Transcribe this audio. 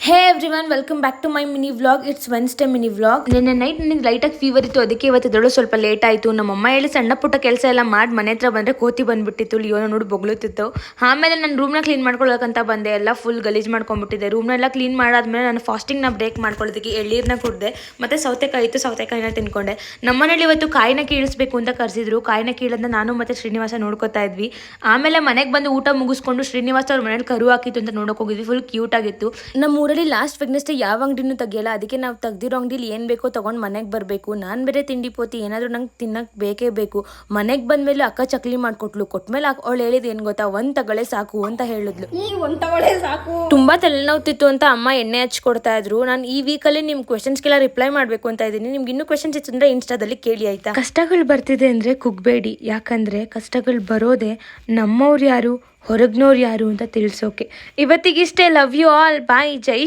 Hey everyone, welcome back to my mini vlog. It's Wednesday mini vlog. ನಿನ್ನೆ night ನನಗೆ ಲೈಟಾಗಿ fever ಇತ್ತು, ಅದಕ್ಕೆ ಇವತ್ತಿದ್ದಳು ಸ್ವಲ್ಪ ಲೇಟ್ ಆಯಿತು. ನಮ್ಮಮ್ಮ ಹೇಳಿ ಸಣ್ಣ ಪುಟ್ಟ ಕೆಲಸ ಎಲ್ಲ ಮಾಡಿ ಮನೆ ಹತ್ರ ಬಂದರೆ ಕೋತಿ ಬಂದುಬಿಟ್ಟಿತ್ತು. ಲಿಯೋನ ನೋಡಿ ಬೊಗಳುತ್ತಿತ್ತು. ಆಮೇಲೆ ನಾನು ರೂಮ್ನ ಕ್ಲೀನ್ ಮಾಡ್ಕೊಳ್ಳೋಕಂತ ಬಂದೆ. ಎಲ್ಲ ಫುಲ್ ಗಲೀಜು ಮಾಡ್ಕೊಂಡ್ಬಿಟ್ಟಿದ್ದೆ. ರೂಮ್ನೆಲ್ಲ ಕ್ಲೀನ್ ಮಾಡಾದ್ಮೇಲೆ ನಾನು ಫಾಸ್ಟಿಂಗ್ನ ಬ್ರೇಕ್ ಮಾಡ್ಕೊಳ್ಳೋದಕ್ಕೆ ಎಳ್ಳೀರನ್ನ ಕುಡಿದೆ, ಮತ್ತು ಸೌತೆಕಾಯಿ ಇತ್ತು, ಸೌತೆಕಾಯಿನ ತಿನ್ಕೊಂಡೆ. ನಮ್ಮನೇಲಿ ಇವತ್ತು ಕಾಯಿನ ಕೀಳಿಸ್ಬೇಕು ಅಂತ ಕರೆಸಿದ್ರು. ಕಾಯಿನ ಕೀಳೋದನ್ನ ನಾನು ಮತ್ತು ಶ್ರೀನಿವಾಸ ನೋಡ್ಕೋತಾ ಇದ್ವಿ. ಆಮೇಲೆ ಮನೆಗೆ ಬಂದು ಊಟ ಮುಗಿಸ್ಕೊಂಡು ಶ್ರೀನಿವಾಸ ಅವ್ರ ಮನೇಲಿ ಕರು ಹಾಕಿತ್ತು ಅಂತ ನೋಡೋಕೆ ಹೋಗಿದ್ವಿ. ಫುಲ್ ಕ್ಯೂಟ್ ಆಗಿತ್ತು. ನಮ್ಮ ಊರಲ್ಲಿ ಲಾಸ್ಟ್ ವೆಡ್ನೆಸ್ಡೇ ಯಾವ ಅಂಗಡಿನೂ ತೆಗಿಯಲ್ಲ, ಅದಕ್ಕೆ ನಾವು ತೆಗ್ದಿರೋ ಅಂಗಡಿಲಿ ಏನು ಬೇಕೋ ತೊಗೊಂಡು ಮನೆಗೆ ಬರಬೇಕು. ನಾನು ಬೇರೆ ತಿಂಡಿ ಪೋತಿ ಏನಾದರೂ ನಂಗೆ ತಿನ್ನಕ್ಕೆ ಬೇಕೇ ಬೇಕು. ಮನೆಗೆ ಬಂದಮೇಲೆ ಅಕ್ಕ ಚಕ್ಲಿ ಮಾಡಿಕೊಟ್ಲು. ಕೊಟ್ಮೇಲೆ ಅವಳು ಹೇಳಿದ್ದು ಏನು ಗೊತ್ತಾ, ಒಂದು ತಗೊಳ್ಳೆ ಸಾಕು ಅಂತ ಹೇಳಿದ್ಲು. ಒಂದು ತಗೊಳ್ಳೆ ಸಾಕು. ತುಂಬ ತಲೆನೋವ್ತಿತ್ತು ಅಂತ ಅಮ್ಮ ಎಣ್ಣೆ ಹಚ್ಕೊಡ್ತಾ ಇದ್ರು. ನಾನು ಈ ವೀಕಲ್ಲಿ ನಿಮ್ಮ ಕ್ವೆಶನ್ಸ್ಗೆಲ್ಲ ರಿಪ್ಲೈ ಮಾಡಬೇಕು ಅಂತ ಇದ್ದೀನಿ. ನಿಮ್ಗೆ ಇನ್ನೂ ಕ್ವೆಶನ್ಸ್ ಇತ್ತು ಅಂದರೆ ಇನ್ಸ್ಟಾದಲ್ಲಿ ಕೇಳಿ ಆಯಿತಾ. ಕಷ್ಟಗಳು ಬರ್ತಿದೆ ಅಂದರೆ ಕುಗ್ಬೇಡಿ, ಯಾಕಂದರೆ ಕಷ್ಟಗಳು ಬರೋದೇ ನಮ್ಮವ್ರು ಯಾರು ಹೊರಗ್ನೋರು ಯಾರು ಅಂತ ತಿಳಿಸೋಕೆ. ಇವತ್ತಿಗಿಷ್ಟೇ. Love you all. Bye. Jai